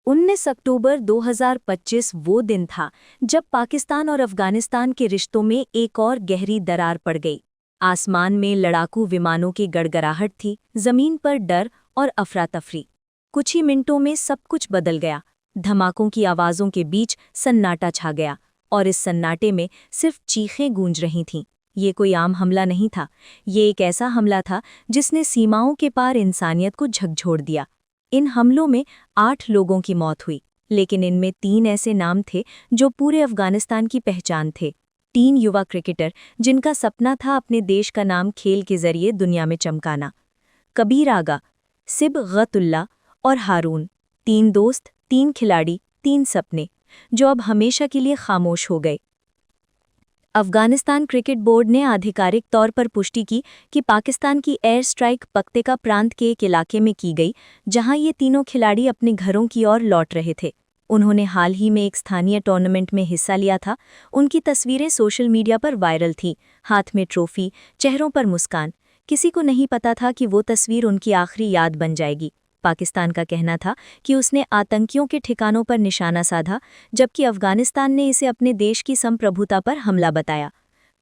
19 अक्टूबर 2025 वो दिन था जब पाकिस्तान और अफगानिस्तान के रिश्तों में एक और गहरी दरार पड़ गई। आसमान में लड़ाकू विमानों की गड़गड़ाहट थी, जमीन पर डर और अफरा-तफरी। कुछ ही मिनटों में सब कुछ बदल गया। धमाकों की आवाज़ों के बीच सन्नाटा छा गया और इस सन्नाटे में सिर्फ चीखें गूंज रही थीं। ये कोई आम हमला नहीं था, ये एक ऐसा हमला था जिसने सीमाओं के पार इंसानियत को झकझोर दिया। इन हमलों में 8 लोगों की मौत हुई, लेकिन इनमें 3 ऐसे नाम थे जो पूरे अफगानिस्तान की पहचान थे। 3 युवा क्रिकेटर जिनका सपना था अपने देश का नाम खेल के जरिए दुनिया में चमकाना। कबीर आगा, सिबगतुल्ला और हारून। 3 दोस्त, 3 खिलाड़ी, 3 सपने, जो अब हमेशा के लिए खामोश हो गए। अफगानिस्तान क्रिकेट बोर्ड ने आधिकारिक तौर पर पुष्टि की कि पाकिस्तान की एयर स्ट्राइक पक्तिका प्रांत के एक इलाके में की गई, जहां ये तीनों खिलाड़ी अपने घरों की ओर लौट रहे थे। उन्होंने हाल ही में एक स्थानीय टूर्नामेंट में हिस्सा लिया था। उनकी तस्वीरें सोशल मीडिया पर वायरल थीं, हाथ में ट्रॉफी, चेहरों पर मुस्कान। किसी को नहीं पता था कि वो तस्वीर उनकी आखिरी याद बन जाएगी। पाकिस्तान का कहना था कि उसने आतंकियों के ठिकानों पर निशाना साधा, जबकि अफगानिस्तान ने इसे अपने देश की संप्रभुता पर हमला बताया।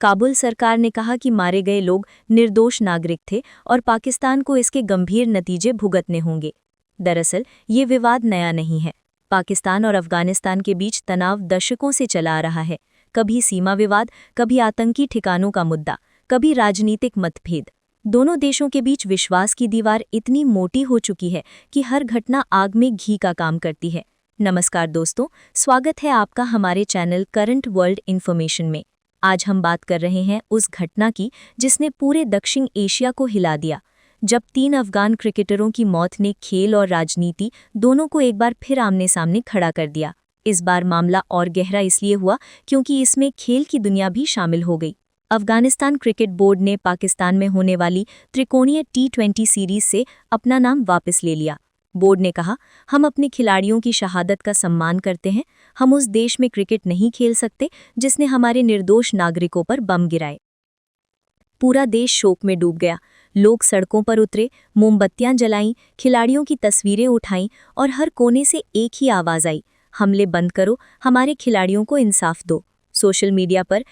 काबुल सरकार ने कहा कि मारे गए लोग निर्दोष नागरिक थे और पाकिस्तान को इसके गंभीर नतीजे भुगतने होंगे। दरअसल ये विवाद नया नहीं है। पाकिस्तान और अफगानिस्तान के बीच तनाव दशकों से चला आ रहा है। कभी सीमा विवाद, कभी आतंकी ठिकानों का मुद्दा, कभी राजनीतिक मतभेद। दोनों देशों के बीच विश्वास की दीवार इतनी मोटी हो चुकी है कि हर घटना आग में घी का काम करती है। नमस्कार दोस्तों, स्वागत है आपका हमारे चैनल करंट वर्ल्ड इन्फॉर्मेशन में। आज हम बात कर रहे हैं उस घटना की जिसने पूरे दक्षिण एशिया को हिला दिया, जब 3 अफगान क्रिकेटरों की मौत ने खेल और राजनीति दोनों को एक बार फिर आमने सामने खड़ा कर दिया। इस बार मामला और गहरा इसलिए हुआ क्योंकि इसमें खेल की दुनिया भी शामिल हो गई। अफगानिस्तान क्रिकेट बोर्ड ने पाकिस्तान में होने वाली त्रिकोणीय T20 सीरीज से अपना नाम वापस ले लिया। बोर्ड ने कहा, हम अपने खिलाड़ियों की शहादत का सम्मान करते हैं। हम उस देश में क्रिकेट नहीं खेल सकते जिसने हमारे निर्दोष नागरिकों पर बम गिराए। पूरा देश शोक में डूब गया। लोग सड़कों पर उतरे, मोमबत्तियां जलाईं, खिलाड़ियों की तस्वीरें उठाईं और हर कोने से एक ही आवाज़ आई, हमले बंद करो, हमारे खिलाड़ियों को इंसाफ दो। सोशल मीडिया पर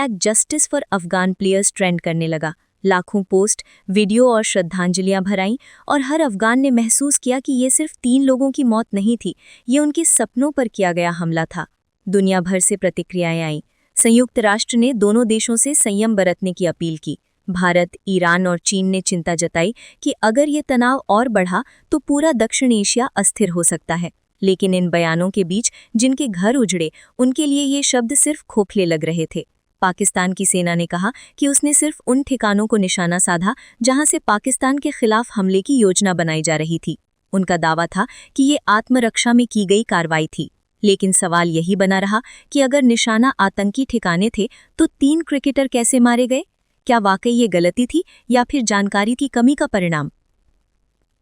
#justice for Afghan players trend करने लगा। लाखों पोस्ट, वीडियो और श्रद्धांजलियां भराईं और हर अफगान ने महसूस किया कि ये सिर्फ 3 लोगों की मौत नहीं थी, ये उनके सपनों पर किया गया हमला था। दुनिया भर से प्रतिक्रियाएं आईं। संयुक्त राष्ट्र ने दोनों देशों से संयम बरतने की अपील की। भारत, ईरान और चीन ने चिंता जताई कि अगर ये तनाव और बढ़ा तो पूरा दक्षिण एशिया अस्थिर हो सकता है। लेकिन इन बयानों के बीच जिनके घर उजड़े, उनके लिए ये शब्द सिर्फ खोखले लग रहे थे। पाकिस्तान की सेना ने कहा कि उसने सिर्फ उन ठिकानों को निशाना साधा जहां से पाकिस्तान के खिलाफ हमले की योजना बनाई जा रही थी। उनका दावा था कि ये आत्मरक्षा में की गई कार्रवाई थी। लेकिन सवाल यही बना रहा कि अगर निशाना आतंकी ठिकाने थे तो 3 क्रिकेटर कैसे मारे गए? क्या वाकई ये गलती थी या फिर जानकारी की कमी का परिणाम?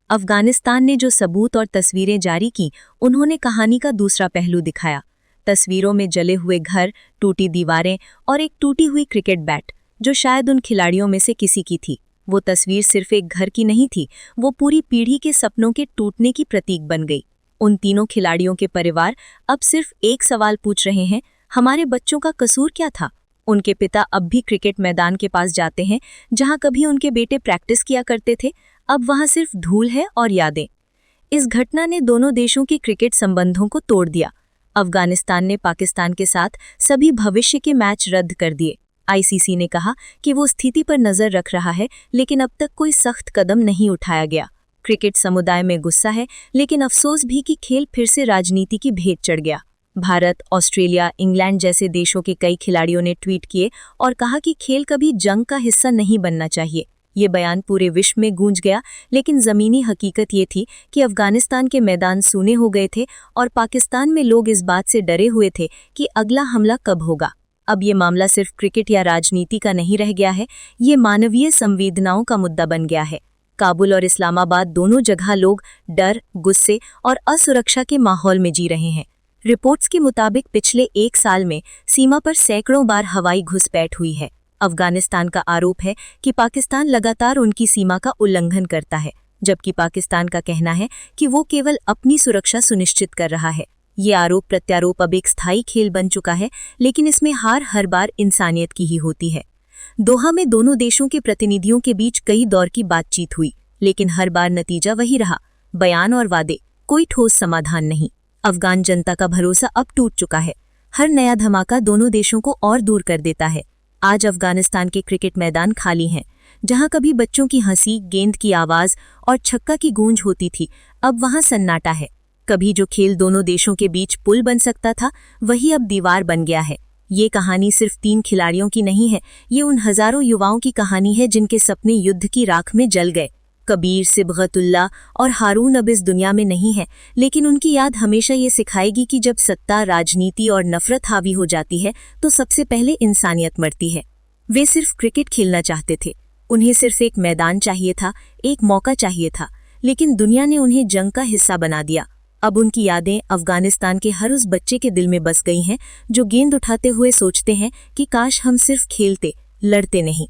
अफगानिस्तान ने जो सबूत और तस्वीरें जारी की, उन्होंने कहानी का दूसरा पहलू दिखाया। तस्वीरों में जले हुए घर, टूटी दीवारें और एक टूटी हुई क्रिकेट बैट, जो शायद उन खिलाड़ियों में से किसी की थी। वो तस्वीर सिर्फ एक घर की नहीं थी, वो पूरी पीढ़ी के सपनों के टूटने की प्रतीक बन गई। उन तीनों खिलाड़ियों के परिवार अब सिर्फ एक सवाल पूछ रहे हैं, हमारे बच्चों का कसूर क्या था? उनके पिता अब भी क्रिकेट मैदान के पास जाते हैं, जहां कभी उनके बेटे प्रैक्टिस किया करते थे, अब वहां सिर्फ धूल है और यादें। इस घटना ने दोनों देशों के क्रिकेट संबंधों को तोड़ दिया। अफगानिस्तान ने पाकिस्तान के साथ सभी भविष्य के मैच रद्द कर दिए। ICC ने कहा कि वो स्थिति पर नजर रख रहा है, लेकिन अब तक कोई सख्त कदम नहीं उठाया गया। क्रिकेट समुदाय में गुस्सा है, लेकिन अफसोस भी कि खेल फिर से राजनीति की भेंट चढ़ गया। भारत, ऑस्ट्रेलिया, इंग्लैंड जैसे देशों के कई खिलाड़ियों ने ट्वीट किए और कहा कि खेल कभी जंग का हिस्सा नहीं बनना चाहिए। ये बयान पूरे विश्व में गूंज गया, लेकिन ज़मीनी हकीकत ये थी कि अफगानिस्तान के मैदान सूने हो गए थे और पाकिस्तान में लोग इस बात से डरे हुए थे कि अगला हमला कब होगा। अब ये मामला सिर्फ क्रिकेट या राजनीति का नहीं रह गया है, ये मानवीय संवेदनाओं का मुद्दा बन गया है। काबुल और इस्लामाबाद दोनों जगह लोग डर, गुस्से और असुरक्षा के माहौल में जी रहे हैं। रिपोर्ट्स के मुताबिक पिछले 1 साल में सीमा पर सैकड़ों बार हवाई घुसपैठ हुई है। अफगानिस्तान का आरोप है कि पाकिस्तान लगातार उनकी सीमा का उल्लंघन करता है, जबकि पाकिस्तान का कहना है कि वो केवल अपनी सुरक्षा सुनिश्चित कर रहा है। ये आरोप प्रत्यारोप अब एक स्थायी खेल बन चुका है, लेकिन इसमें हार हर बार इंसानियत की ही होती है। दोहा में दोनों देशों के प्रतिनिधियों के बीच कई दौर की बातचीत हुई, लेकिन हर बार नतीजा वही रहा, बयान और वादे, कोई ठोस समाधान नहीं। अफगान जनता का भरोसा अब टूट चुका है। हर नया धमाका दोनों देशों को और दूर कर देता है। आज अफगानिस्तान के क्रिकेट मैदान खाली हैं। जहां कभी बच्चों की हंसी, गेंद की आवाज और छक्का की गूंज होती थी, अब वहां सन्नाटा है। कभी जो खेल दोनों देशों के बीच पुल बन सकता था, वही अब दीवार बन गया है। ये कहानी सिर्फ 3 खिलाड़ियों की नहीं है, ये उन हजारों युवाओं की कहानी है जिनके सपने युद्ध की राख में जल गए। कबीर, सिबगतुल्ला और हारून अब इस दुनिया में नहीं है, लेकिन उनकी याद हमेशा ये सिखाएगी कि जब सत्ता, राजनीति और नफरत हावी हो जाती है तो सबसे पहले इंसानियत मरती है। वे सिर्फ क्रिकेट खेलना चाहते थे, उन्हें सिर्फ एक मैदान चाहिए था, एक मौका चाहिए था, लेकिन दुनिया ने उन्हें जंग का हिस्सा बना दिया। अब उनकी यादें अफगानिस्तान के हर उस बच्चे के दिल में बस गई हैं जो गेंद उठाते हुए सोचते हैं कि काश हम सिर्फ खेलते, लड़ते नहीं।